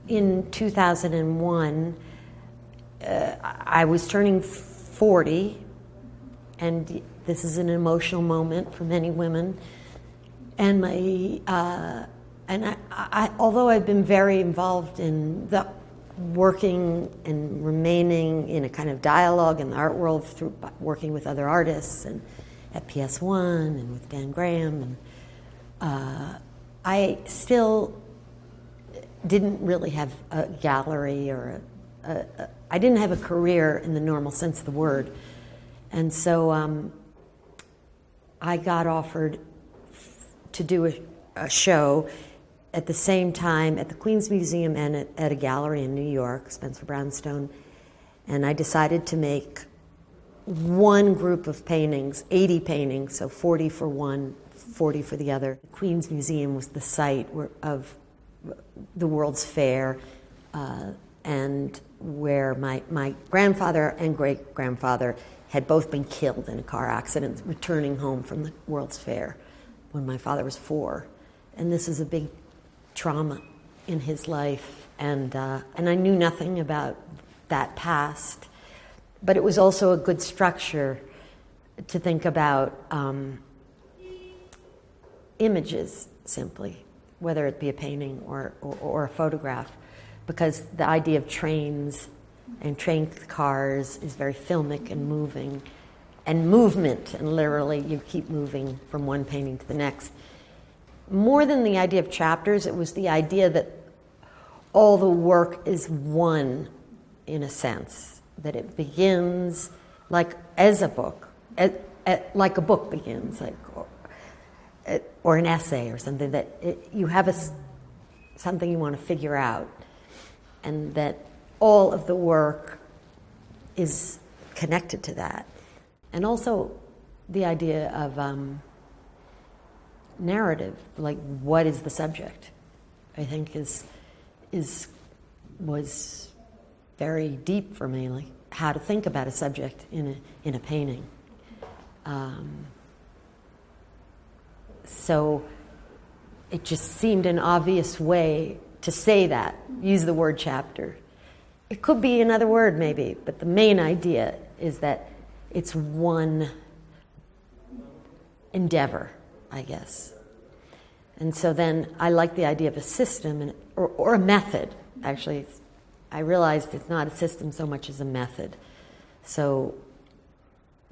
in 2001, I was turning 40, and this is an emotional moment for many women. And although I've been very involved in the working and remaining in a kind of dialogue in the art world through working with other artists and at PS1 and with Dan Graham, and I still didn't really have a gallery or I didn't have a career in the normal sense of the word. And so I got offered to do a show at the same time at the Queens Museum and at a gallery in New York, Spencer Brownstone. And I decided to make one group of paintings, 80 paintings, so 40 for one, 40 for the other. The Queens Museum was the site of the World's Fair, and where my grandfather and great-grandfather had both been killed in a car accident returning home from the World's Fair when my father was 4. And this is a big trauma in his life, and I knew nothing about that past, but it was also a good structure to think about images simply, whether it be a painting or a photograph, because the idea of trains and train cars is very filmic and moving, and movement, and literally you keep moving from one painting to the next. More than the idea of chapters, it was the idea that all the work is one, in a sense, that it begins like as a book, like a book begins, or an essay or something, that you have something you want to figure out, and that all of the work is connected to that. And also the idea of narrative, like what is the subject, I think was very deep for me, like how to think about a subject in a painting. So it just seemed an obvious way to say that, use the word chapter. It could be another word maybe, but the main idea is that it's one endeavor, I guess. And so then I like the idea of a system or a method. Actually, I realized it's not a system so much as a method. So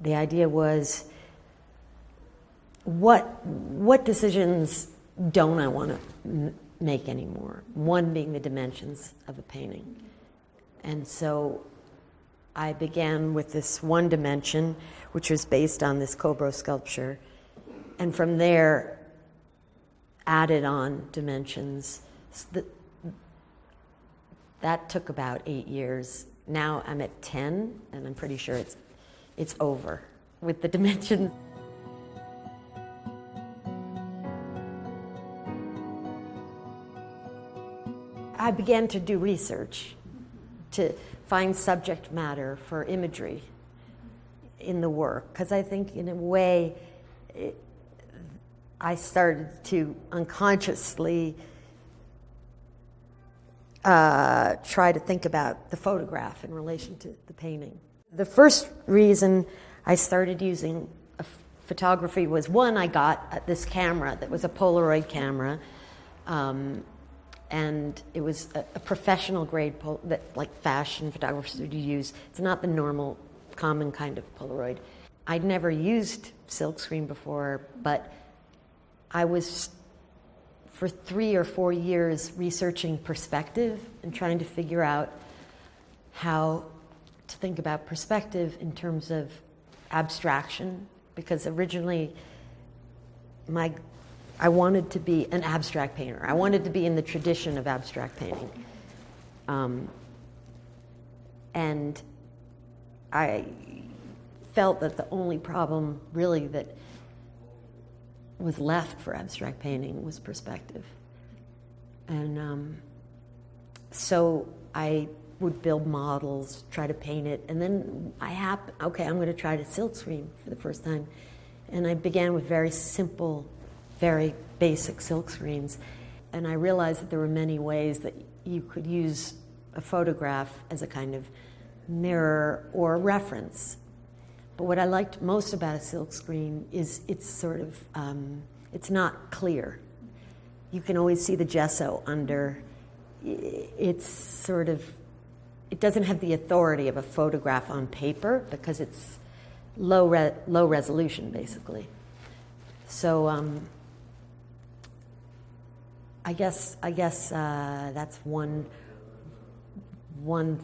the idea was, what decisions don't I want to make anymore? One being the dimensions of a painting. And so I began with this one dimension, which was based on this Cobra sculpture, and from there added on dimensions. So that took about 8 years. Now I'm at 10, and I'm pretty sure it's over with the dimensions. I began to do research to find subject matter for imagery in the work, because I think in a way I started to unconsciously try to think about the photograph in relation to the painting. The first reason I started using photography was, one, I got this camera that was a Polaroid camera, and it was a professional grade that like fashion photographers would use. It's not the normal, common kind of Polaroid. I'd never used silkscreen before, but I was for 3 or 4 years researching perspective and trying to figure out how to think about perspective in terms of abstraction, because originally I wanted to be an abstract painter. I wanted to be in the tradition of abstract painting. And I felt that the only problem really that was left for abstract painting was perspective. And so I would build models, try to paint it, and then okay, I'm going to try to silkscreen for the first time. And I began with very simple, very basic silkscreens, and I realized that there were many ways that you could use a photograph as a kind of mirror or reference. But what I liked most about a silkscreen is it's sort of, it's not clear. You can always see the gesso under. It's sort of, it doesn't have the authority of a photograph on paper because it's low resolution, basically. So I guess that's one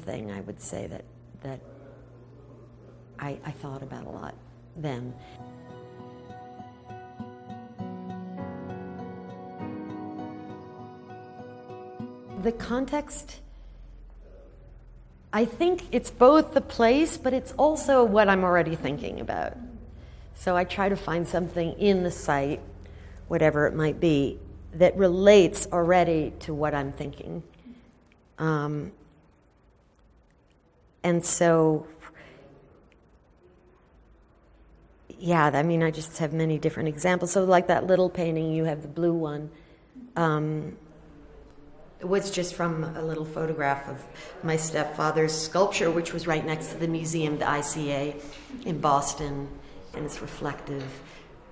thing I would say that I thought about a lot then. The context, I think it's both the place, but it's also what I'm already thinking about. So I try to find something in the site, whatever it might be, that relates already to what I'm thinking. And so, yeah, I mean, I just have many different examples. So like that little painting, you have the blue one. It was just from a little photograph of my stepfather's sculpture, which was right next to the museum, the ICA in Boston, and it's reflective.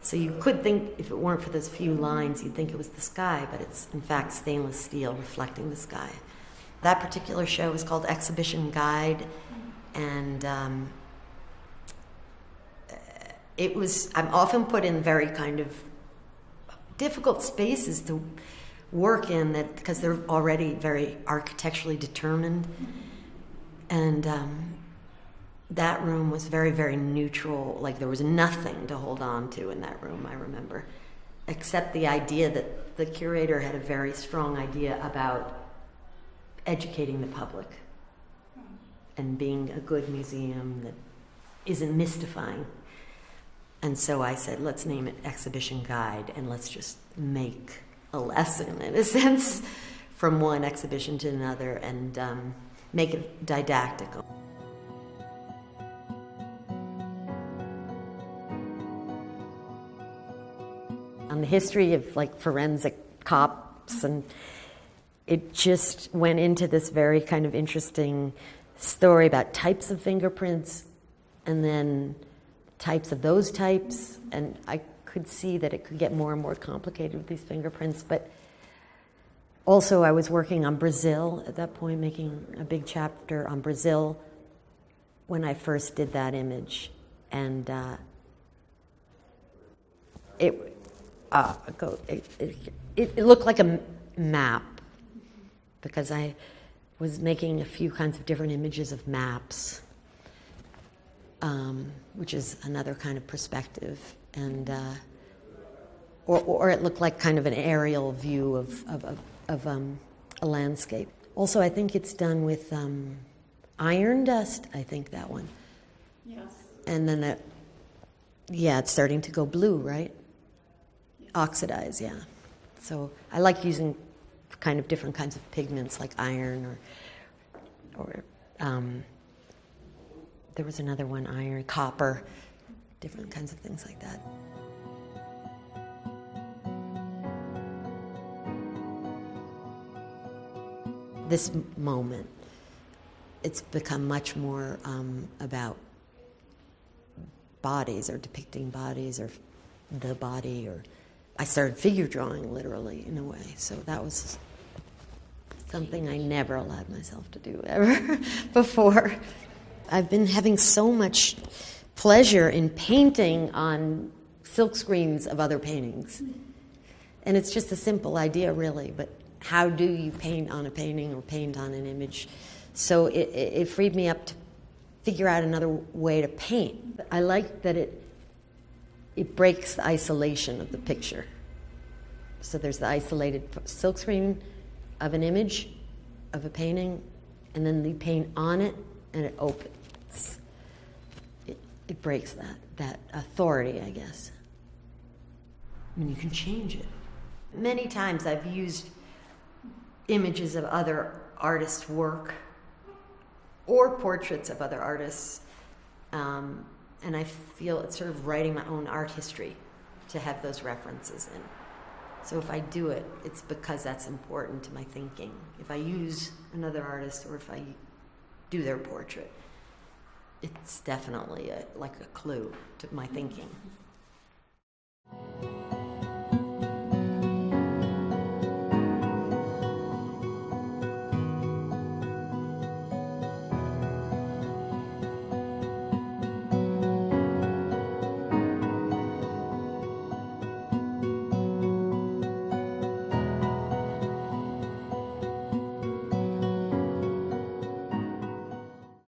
So you could think, if it weren't for those few lines, you'd think it was the sky, but it's in fact stainless steel reflecting the sky. That particular show was called Exhibition Guide, and I'm often put in very kind of difficult spaces to work in, that because they're already very architecturally determined, and that room was very, very neutral. Like there was nothing to hold on to in that room, I remember, except the idea that the curator had a very strong idea about educating the public and being a good museum that isn't mystifying. And so I said, let's name it Exhibition Guide, and let's just make a lesson, in a sense, from one exhibition to another, and make it didactic. On the history of like forensic cops, and it just went into this very kind of interesting story about types of fingerprints, and then types of those types, and I could see that it could get more and more complicated with these fingerprints. But also I was working on Brazil at that point, making a big chapter on Brazil when I first did that image, and it looked like a map, because I was making a few kinds of different images of maps, which is another kind of perspective, and or it looked like kind of an aerial view of a landscape. Also, I think it's done with iron dust. I think that one. Yes. And then it's starting to go blue, right? Yes. Oxidize, yeah. So I like using kind of different kinds of pigments like iron or there was another one, iron, copper, different kinds of things like that. This moment, it's become much more about bodies, or depicting bodies, or the body, or I started figure drawing literally in a way. So that was something I never allowed myself to do ever before. I've been having so much pleasure in painting on silk screens of other paintings. And it's just a simple idea, really, but how do you paint on a painting or paint on an image? So it freed me up to figure out another way to paint. I like that it breaks the isolation of the picture. So there's the isolated silkscreen of an image, of a painting, and then you paint on it, and it opens. It breaks that authority, I guess. I mean, you can change it. Many times I've used images of other artists' work or portraits of other artists, and I feel it's sort of writing my own art history to have those references in. So if I do it, it's because that's important to my thinking. If I use another artist or if I do their portrait, it's definitely like a clue to my thinking.